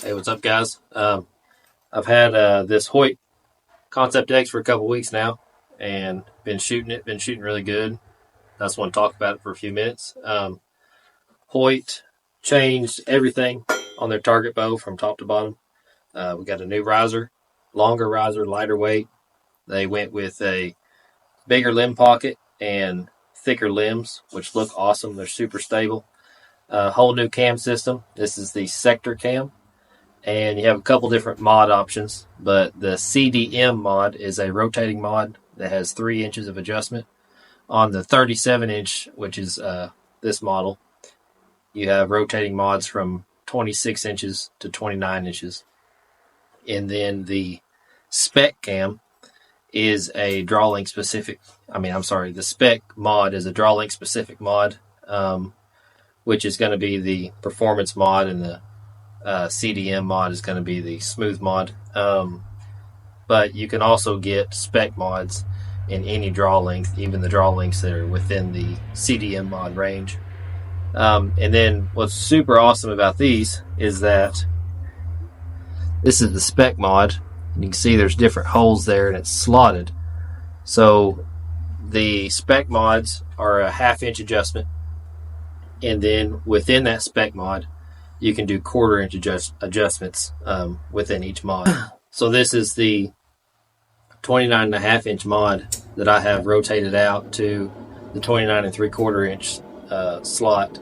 Hey, what's up, guys? I've had this Hoyt Concept X for a couple weeks now, and been shooting really good. I just want to talk about it for a few minutes. Hoyt changed everything on their target bow from top to bottom. We got a new riser, longer riser, lighter weight. They went with a bigger limb pocket and thicker limbs, which look awesome. They're super stable. Whole new cam system. This is the sector cam. And you have a couple different mod options, but the CDM mod is a rotating mod that has 3 inches of adjustment. On the 37 inch, which is this model, you have rotating mods from 26 inches to 29 inches. And then the spec cam is a draw length specific. The spec mod is a draw length specific mod, which is going to be the performance mod, and the CDM mod is going to be the smooth mod. But you can also get spec mods in any draw length, even the draw lengths that are within the CDM mod range. And then what's super awesome about these is that this is the spec mod. You can see there's different holes there and it's slotted. So the spec mods are a 1/2 inch adjustment. And then within that spec mod, you can do 1/4 inch adjustments within each mod. So this is the 29.5 inch mod that I have rotated out to the 29 3/4 inch slot.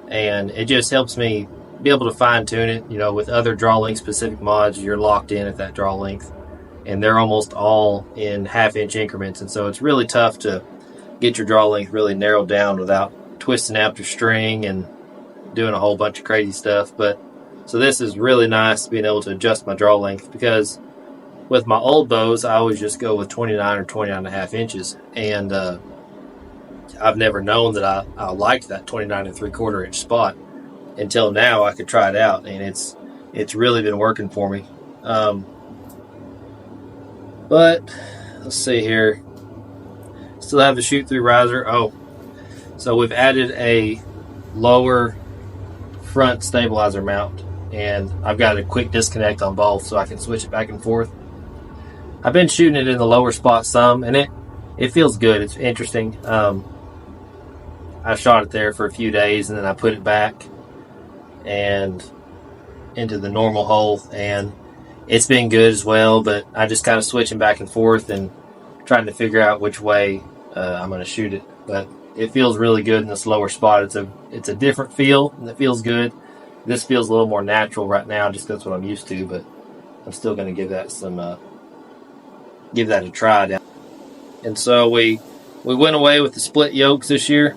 And it just helps me be able to fine tune it. You know, with other draw length specific mods, you're locked in at that draw length, and they're almost all in 1/2 inch increments. And so it's really tough to get your draw length really narrowed down without twisting out your string and doing a whole bunch of crazy stuff. But so this is really nice, being able to adjust my draw length, because with my old bows I always just go with 29 or 29.5 inches, and I've never known that I liked that 29 3/4 inch spot until now. I could try it out, and it's really been working for me. But let's see here, still have the shoot through riser. So we've added a lower front stabilizer mount, and I've got a quick disconnect on both so I can switch it back and forth. I've been shooting it in the lower spot some, and it feels good. It's interesting. I shot it there for a few days, and then I put it back and into the normal hole, and it's been good as well. But I just kind of switching back and forth and trying to figure out which way I'm going to shoot it. But it feels really good in this lower spot. It's a different feel, and it feels good. This feels a little more natural right now, just that's what I'm used to. But I'm still going to give that a try. And so we went away with the split yokes this year.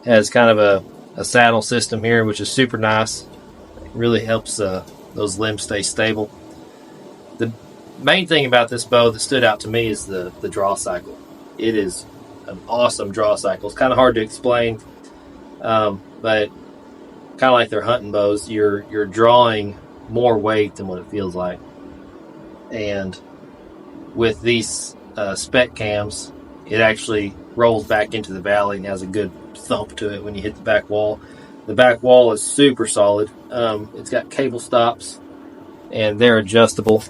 It has kind of a saddle system here, which is super nice. It really helps those limbs stay stable. The main thing about this bow that stood out to me is the draw cycle. It is an awesome draw cycle. It's kind of hard to explain, but kind of like their hunting bows, you're drawing more weight than what it feels like. And with these spec cams, it actually rolls back into the valley and has a good thump to it when you hit the back wall. The back wall is super solid. It's got cable stops, and they're adjustable.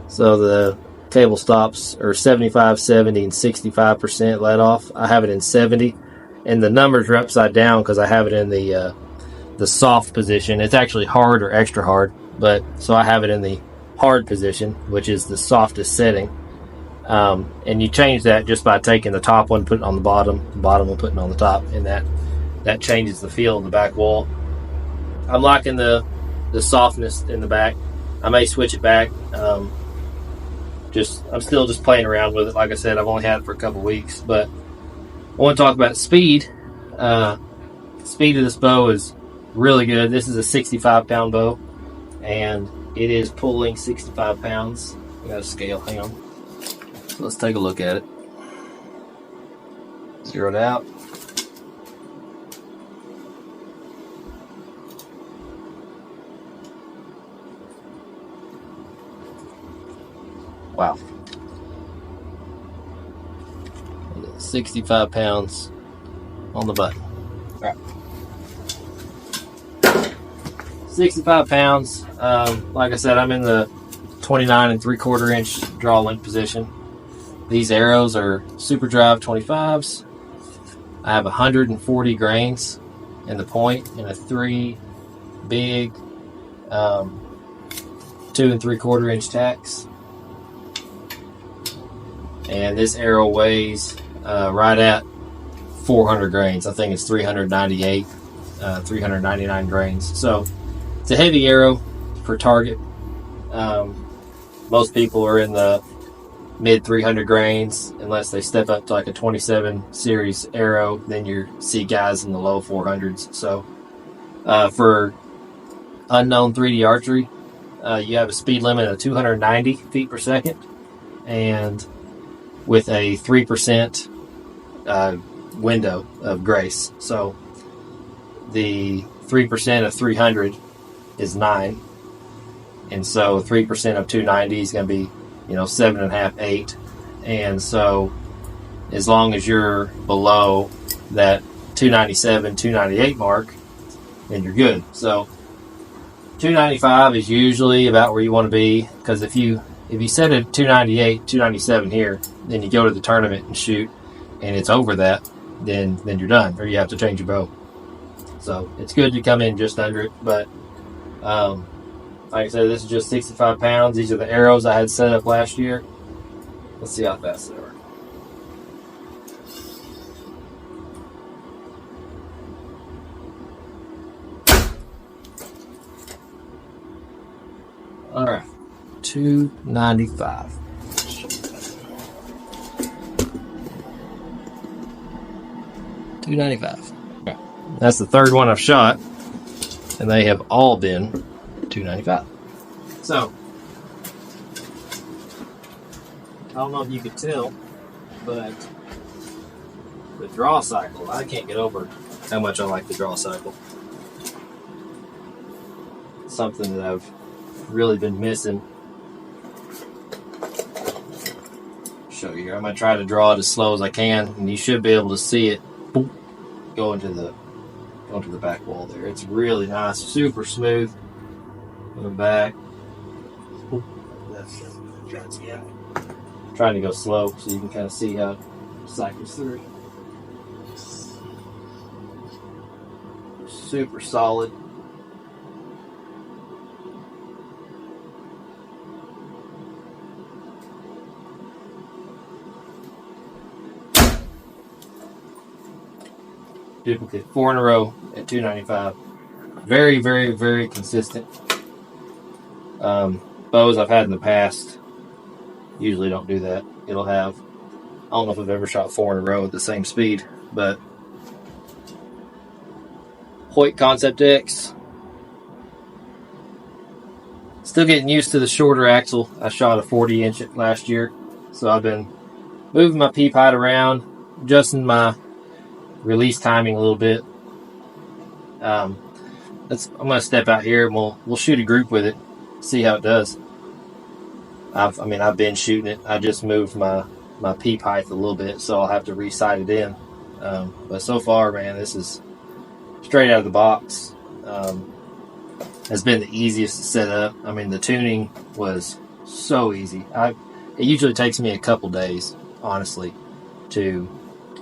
So the cable stops are 75, 70, and 65% let off. I have it in 70, and the numbers are upside down because I have it in the soft position. It's actually hard or extra hard, but so I have it in the hard position, which is the softest setting. And you change that just by taking the top one, putting it on the bottom one, putting it on the top, and that changes the feel of the back wall. I'm liking the softness in the back. I may switch it back. I'm still just playing around with it. Like I said, I've only had it for a couple weeks, but I want to talk about speed. Speed of this bow is really good. This is a 65-pound bow, and it is pulling 65 pounds. I got a scale, hang on. So let's take a look at it. Zeroed out. Wow. 65 pounds on the button. All right. 65 pounds. Like I said, I'm in the 29 3/4 inch draw length position. These arrows are Superdrive 25s. I have 140 grains in the point and a 3 big 2 3/4 inch tacks. And this arrow weighs right at 400 grains. I think it's 398, 399 grains. So it's a heavy arrow for target. Most people are in the mid 300 grains unless they step up to like a 27 series arrow. Then you see guys in the low 400s. So for unknown 3D archery, you have a speed limit of 290 feet per second, and with a 3% window of grace. So the 3% of 300 is 9, and so 3% of 290 is going to be 7.5, 8, and so as long as you're below that 297, 298 mark, then you're good. So 295 is usually about where you want to be, because if you set it 298, 297 here, then you go to the tournament and shoot, and it's over that, then you're done, or you have to change your bow. So it's good to come in just under it. But like I said, this is just 65 pounds. These are the arrows I had set up last year. Let's see how fast they are. All right, 295. 295. Okay. That's the third one I've shot, and they have all been 295. So, I don't know if you could tell, but the draw cycle, I can't get over how much I like the draw cycle. It's something that I've really been missing. Show you here. I'm going to try to draw it as slow as I can, and you should be able to see it go into the back wall there. It's really nice, super smooth. Going back. Trying to go slow so you can kind of see how it cycles through. Super solid. Duplicate 4 in a row at 295. Very, very, very consistent. Bows I've had in the past usually don't do that. It'll have, I don't know if I've ever shot 4 in a row at the same speed, but Hoyt Concept X. Still getting used to the shorter axle. I shot a 40-inch last year, so I've been moving my peep height around, adjusting my release timing a little bit. I'm going to step out here and we'll shoot a group with it, see how it does. I've been shooting it. I just moved my peep height a little bit, so I'll have to re-sight it in. But so far, man, this is straight out of the box. Has been the easiest to set up. The tuning was so easy. It usually takes me a couple days, honestly, to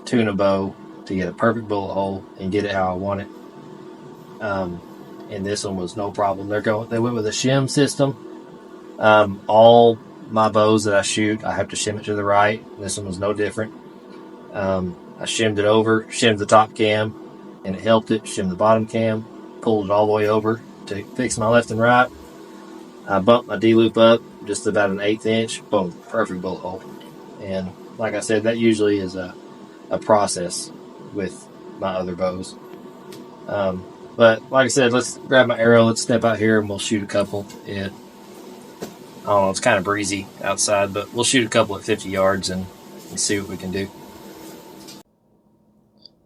tune a bow, to get a perfect bullet hole and get it how I want it. And this one was no problem. They went with a shim system. All my bows that I shoot, I have to shim it to the right. This one was no different. I shimmed it over, shimmed the top cam, and it helped it. Shimmed the bottom cam, pulled it all the way over to fix my left and right. I bumped my D-loop up just about an 1/8 inch. Boom, perfect bullet hole. And like I said, that usually is a process with my other bows. But like I said, let's grab my arrow, let's step out here and we'll shoot a couple. I don't know, it's kind of breezy outside, but we'll shoot a couple at 50 yards and see what we can do.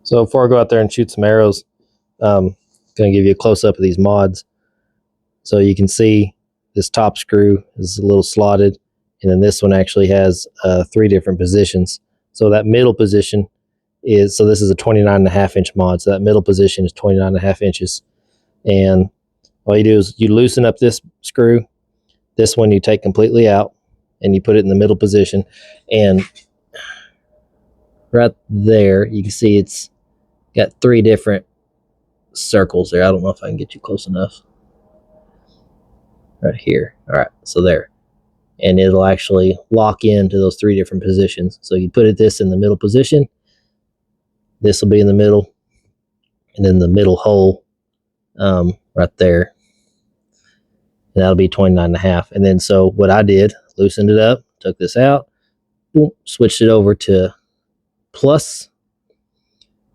So before I go out there and shoot some arrows, I'm going to give you a close-up of these mods. So you can see this top screw is a little slotted, and then this one actually has 3 different positions. So that middle position is, so this is a 29.5 inch mod, so that middle position is 29.5 inches. And all you do is you loosen up this screw. This one you take completely out and you put it in the middle position. And right there, you can see it's got 3 different circles there. I don't know if I can get you close enough. Right here. All right, so there. And it'll actually lock into those 3 different positions. So you put this in the middle position. This will be in the middle. And then the middle hole right there. And that'll be 29.5. And then so what I did, loosened it up, took this out, boom, switched it over to plus,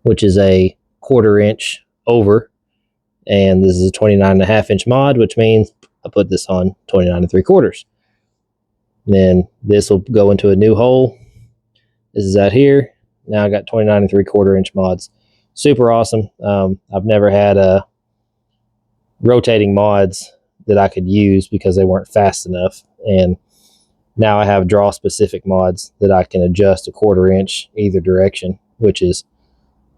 which is a 1/4 inch over. And this is a 29.5 inch mod, which means I put this on 29 3/4. Then this will go into a new hole. This is out here. Now I got 29 3/4 inch mods. Super awesome. I've never had rotating mods that I could use because they weren't fast enough. And now I have draw specific mods that I can adjust a 1/4 inch either direction, which is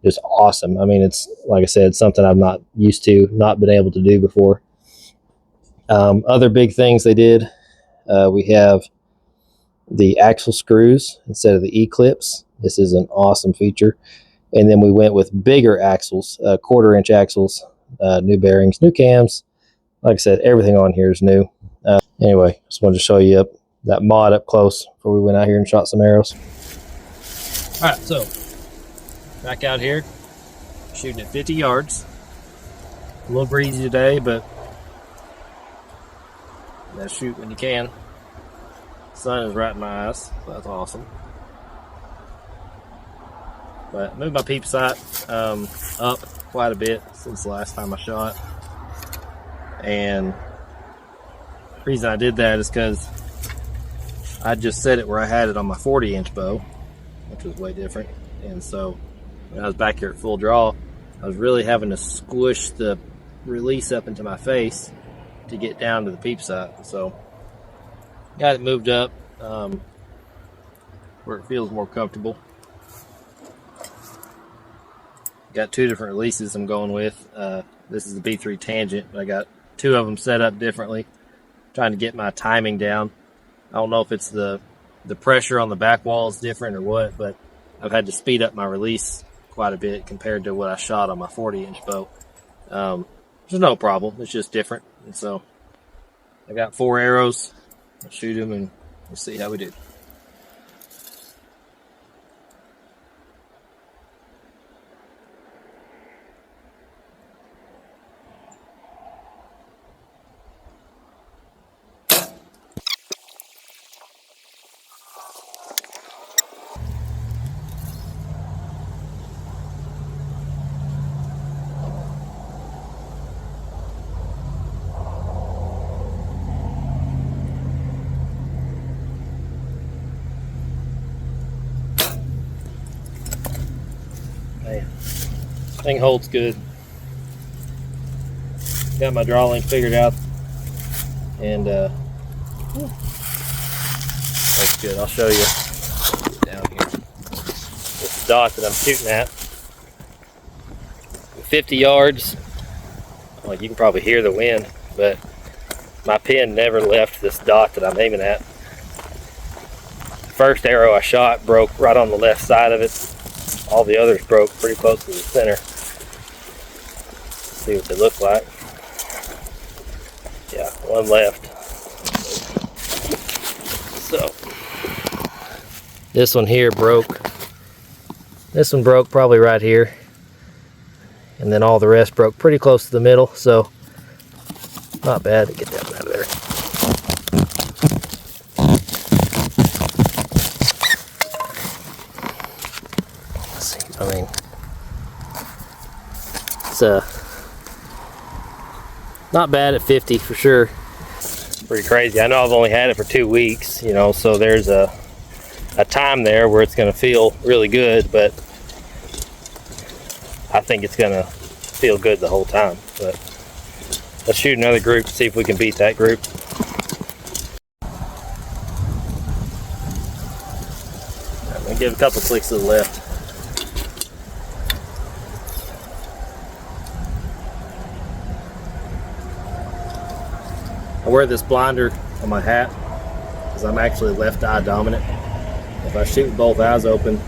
just awesome. I mean, it's like I said, something I've not used to, not been able to do before. Other big things they did, we have the axle screws instead of the E-clips. This is an awesome feature. And then we went with bigger axles, 1/4 inch axles, new bearings, new cams. Like I said, everything on here is new. Anyway, just wanted to show you that mod up close before we went out here and shot some arrows. All right, so back out here, shooting at 50 yards. A little breezy today, but you gotta shoot when you can. Sun is right in my eyes, so that's awesome. But moved my peep sight up quite a bit since the last time I shot. And the reason I did that is because I just set it where I had it on my 40-inch bow, which was way different. And so when I was back here at full draw, I was really having to squish the release up into my face to get down to the peep sight. So got it moved up where it feels more comfortable. Got 2 different releases I'm going with. This is the B3 Tangent, but I got 2 of them set up differently, trying to get my timing down. I don't know if it's the pressure on the back wall is different or what, but I've had to speed up my release quite a bit compared to what I shot on my 40-inch bow. There's no problem. It's just different. And so I got 4 arrows. I'll shoot them and we'll see how we do. Man, thing holds good. Got my draw length figured out, and that's good. I'll show you down here. This dot that I'm shooting at, 50 yards. Well, you can probably hear the wind, but my pin never left this dot that I'm aiming at. The first arrow I shot broke right on the left side of it. All the others broke pretty close to the center. Let's see what they look like. Yeah, one left. So this one here broke. This one broke probably right here. And then all the rest broke pretty close to the middle, so not bad to get that one out of there. I mean, it's not bad at 50 for sure. Pretty crazy. I know I've only had it for 2 weeks, you know, so there's a time there where it's going to feel really good, but I think it's going to feel good the whole time. But let's shoot another group, see if we can beat that group. I'm going to give a couple clicks to the left. I wear this blinder on my hat because I'm actually left eye dominant. If I shoot with both eyes open,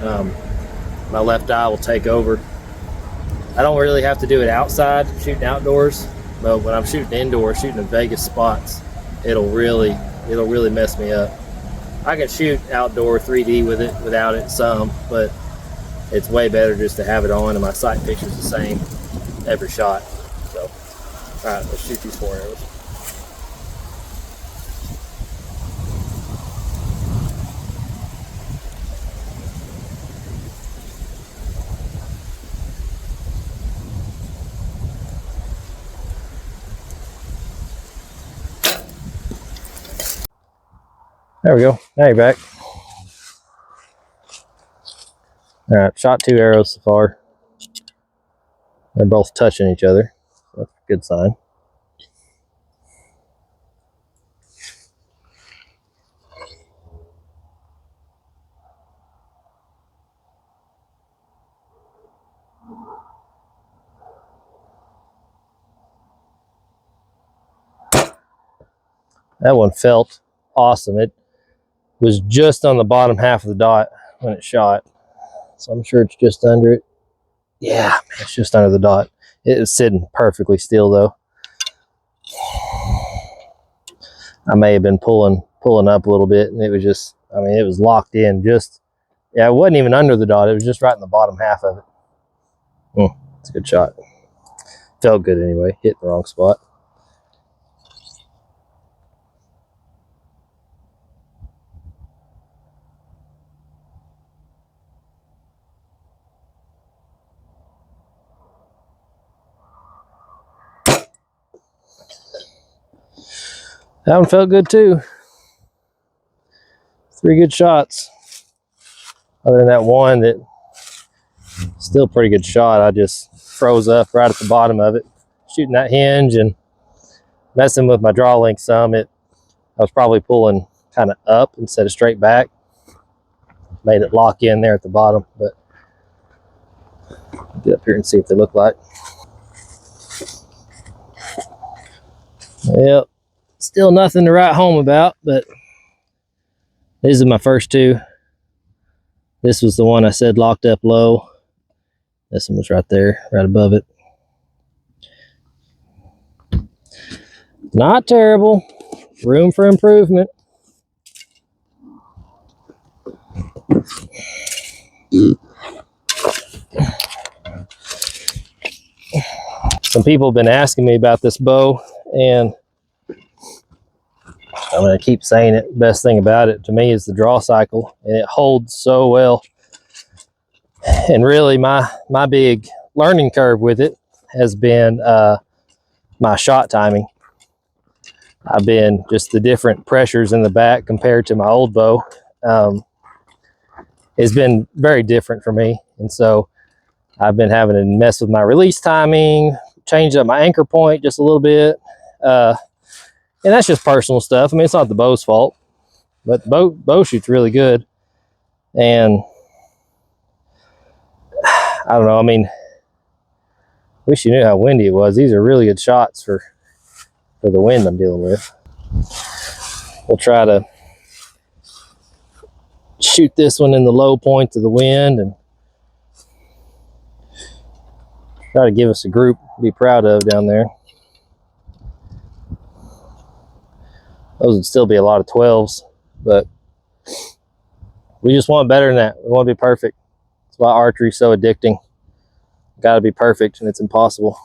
my left eye will take over. I don't really have to do it outside, shooting outdoors, but when I'm shooting indoors, shooting in Vegas spots, it'll really mess me up. I can shoot outdoor 3D with it, without it some, but it's way better just to have it on and my sight picture's the same every shot. So, all right, let's shoot these 4 arrows. There we go. Now you're back. All right, shot 2 arrows so far. They're both touching each other. So that's a good sign. That one felt awesome. It was just on the bottom half of the dot when it shot. So I'm sure it's just under it. Yeah, it's just under the dot. It is sitting perfectly still though. I may have been pulling up a little bit and it was just, I mean, it was locked in just, yeah, it wasn't even under the dot. It was just right in the bottom half of it. It's a good shot. Felt good anyway, hit the wrong spot. That one felt good too. 3 good shots. Other than that one that still pretty good shot, I just froze up right at the bottom of it. Shooting that hinge and messing with my draw length some. I was probably pulling kind of up instead of straight back. Made it lock in there at the bottom, but I'll get up here and see what they look like. Yep, still nothing to write home about, but these are my first 2. This was the one I said locked up low. This one was right there, right above it. Not terrible. Room for improvement. Some people have been asking me about this bow, and I'm going to keep saying it. Best thing about it to me is the draw cycle, and it holds so well. And really, my big learning curve with it has been my shot timing. I've been just the different pressures in the back compared to my old bow. It's been very different for me, and so I've been having to mess with my release timing, change up my anchor point just a little bit, and that's just personal stuff. I mean, it's not the bow's fault, but the bow shoots really good, and I don't know. I mean, wish you knew how windy it was. These are really good shots for the wind I'm dealing with. We'll try to shoot this one in the low points of the wind and try to give us a group to be proud of down there. Those would still be a lot of 12s, but we just want better than that. We want to be perfect. That's why archery is so addicting. Got to be perfect, and it's impossible.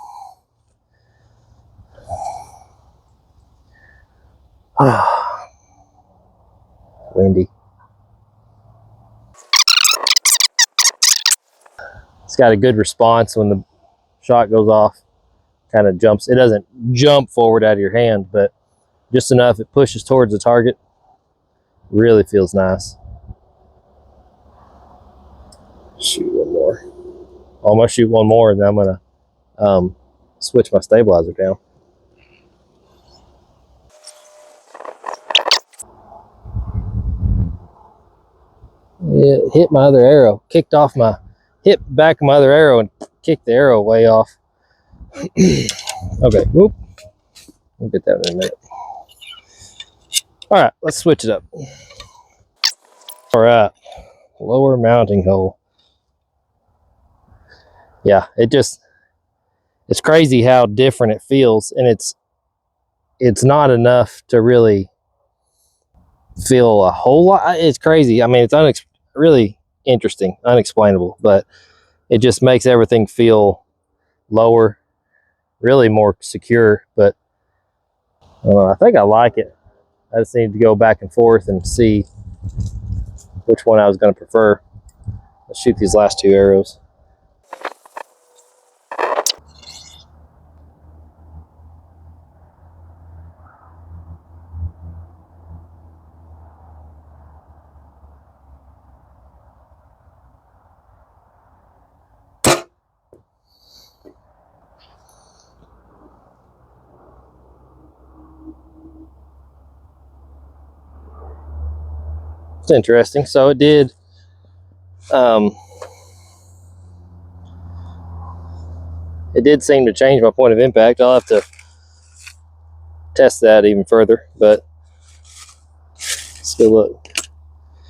Windy. It's got a good response when the shot goes off. Kind of jumps. It doesn't jump forward out of your hand, but just enough it pushes towards the target. Really feels nice. Shoot one more. Almost shoot one more, and then I'm gonna switch my stabilizer down. It hit my other arrow, hit back of my other arrow and kicked the arrow way off. Okay, whoop. We'll get that in a minute. All right, let's switch it up. All right, lower mounting hole. Yeah, it's crazy how different it feels, and it's not enough to really feel a whole lot. It's crazy. I mean, it's really interesting, unexplainable, but it just makes everything feel lower, really more secure. But I think I like it. I just need to go back and forth and see which one I was going to prefer. Let's shoot these last 2 arrows. It's interesting. So it did seem to change my point of impact. I'll have to test that even further, but let's go look.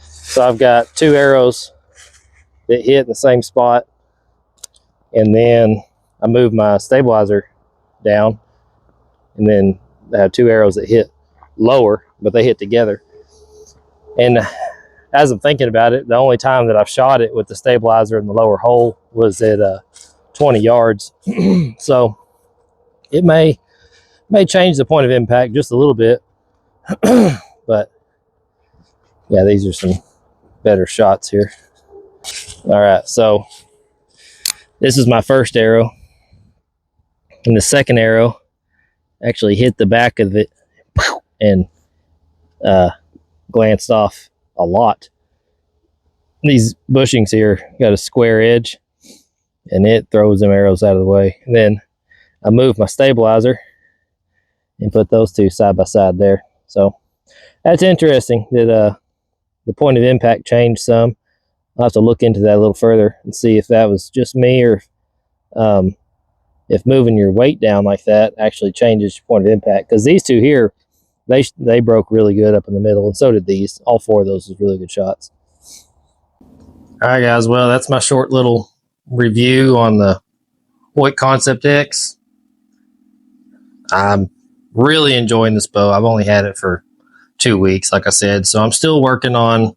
So I've got 2 arrows that hit in the same spot, and then I move my stabilizer down, and then I have 2 arrows that hit lower, but they hit together. And as I'm thinking about it, the only time that I've shot it with the stabilizer in the lower hole was at 20 yards. So it may change the point of impact just a little bit. But yeah, these are some better shots here. All right, so this is my first arrow, and the second arrow actually hit the back of it and glanced off a lot. These bushings here got a square edge, and it throws them arrows out of the way. And then I moved my stabilizer and put those 2 side by side there. So that's interesting that the point of impact changed some. I'll have to look into that a little further and see if that was just me, or if moving your weight down like that actually changes your point of impact. Because these 2 here, they broke really good up in the middle, and so did these. All 4 of those was really good shots. All right, guys. Well, that's my short little review on the Hoyt Concept X. I'm really enjoying this bow. I've only had it for 2 weeks, like I said, so I'm still working on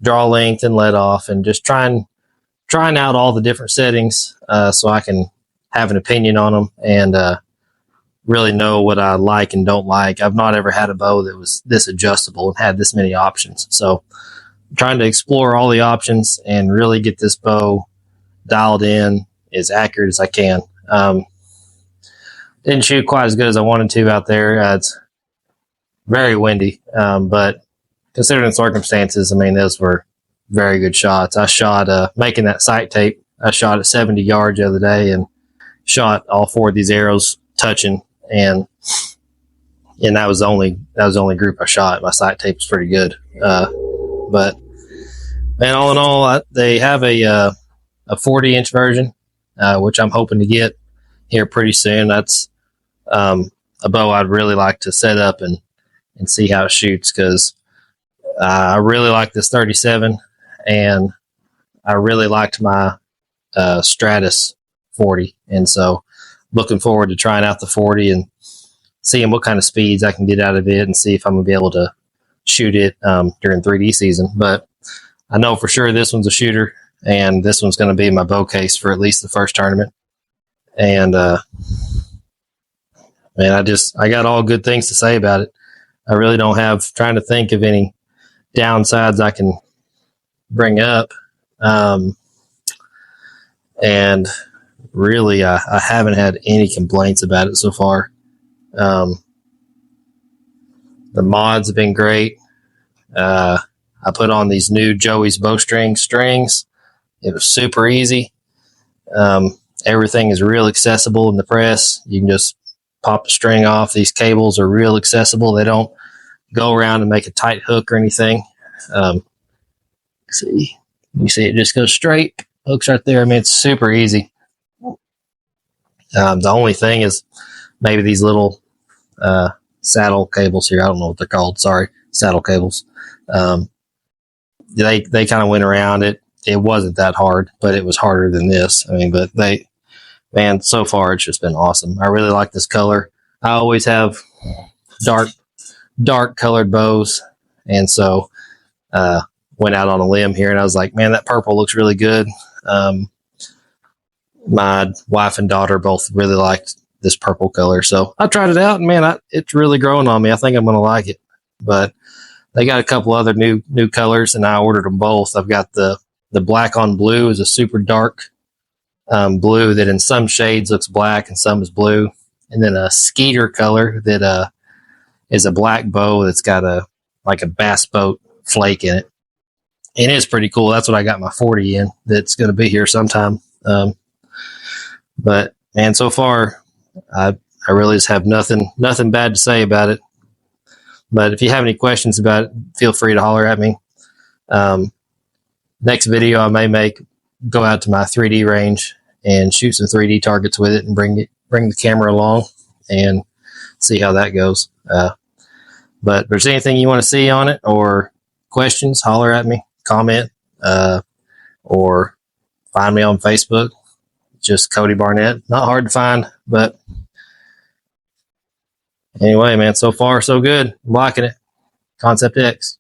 draw length and let off, and just trying out all the different settings so I can have an opinion on them and really know what I like and don't like. I've not ever had a bow that was this adjustable and had this many options. So I'm trying to explore all the options and really get this bow dialed in as accurate as I can. Didn't shoot quite as good as I wanted to out there. It's very windy, but considering the circumstances, I mean, those were very good shots. I shot, making that sight tape, I shot at 70 yards the other day and shot all 4 of these arrows touching, and that was the only group I shot. My sight tape was pretty good. But man, all in all, they have a 40-inch version, which I'm hoping to get here pretty soon. That's a bow I'd really like to set up and see how it shoots, because I really like this 37, and I really liked my Stratus 40, and so looking forward to trying out the 40 and seeing what kind of speeds I can get out of it, and see if I'm gonna be able to shoot it during 3D season. But I know for sure this one's a shooter, and this one's going to be my bow case for at least the first tournament. And man, I got all good things to say about it. I really don't have, trying to think of any downsides I can bring up. And really, I haven't had any complaints about it so far. The mods have been great. I put on these new Joey's Bowstrings strings. It was super easy. Everything is real accessible in the press. You can just pop the string off. These cables are real accessible. They don't go around and make a tight hook or anything. See, you see it just goes straight. Hooks right there. I mean, it's super easy. The only thing is maybe these little saddle cables here. I don't know what they're called. Sorry, saddle cables. They kind of went around it. It wasn't that hard, but it was harder than this. I mean, but man, so far it's just been awesome. I really like this color. I always have dark colored bows, and so went out on a limb here, and I was like, man, that purple looks really good. My wife and daughter both really liked this purple color, so I tried it out, and man, it's really growing on me. I think I'm going to like it. But they got a couple other new colors, and I ordered them both. I've got the black on blue is a super dark blue that in some shades looks black and some is blue, and then a skeeter color that is a black bow that's got a bass boat flake in it. And it's pretty cool. That's what I got my 40 in. That's going to be here sometime. But man, so far, I really just have nothing bad to say about it. But if you have any questions about it, feel free to holler at me. Next video I may go out to my 3D range and shoot some 3D targets with it and bring the camera along and see how that goes. But if there's anything you want to see on it or questions, holler at me, comment, or find me on Facebook. Just Cody Barnett. Not hard to find, but anyway, man, so far so good. I'm liking it. Concept X.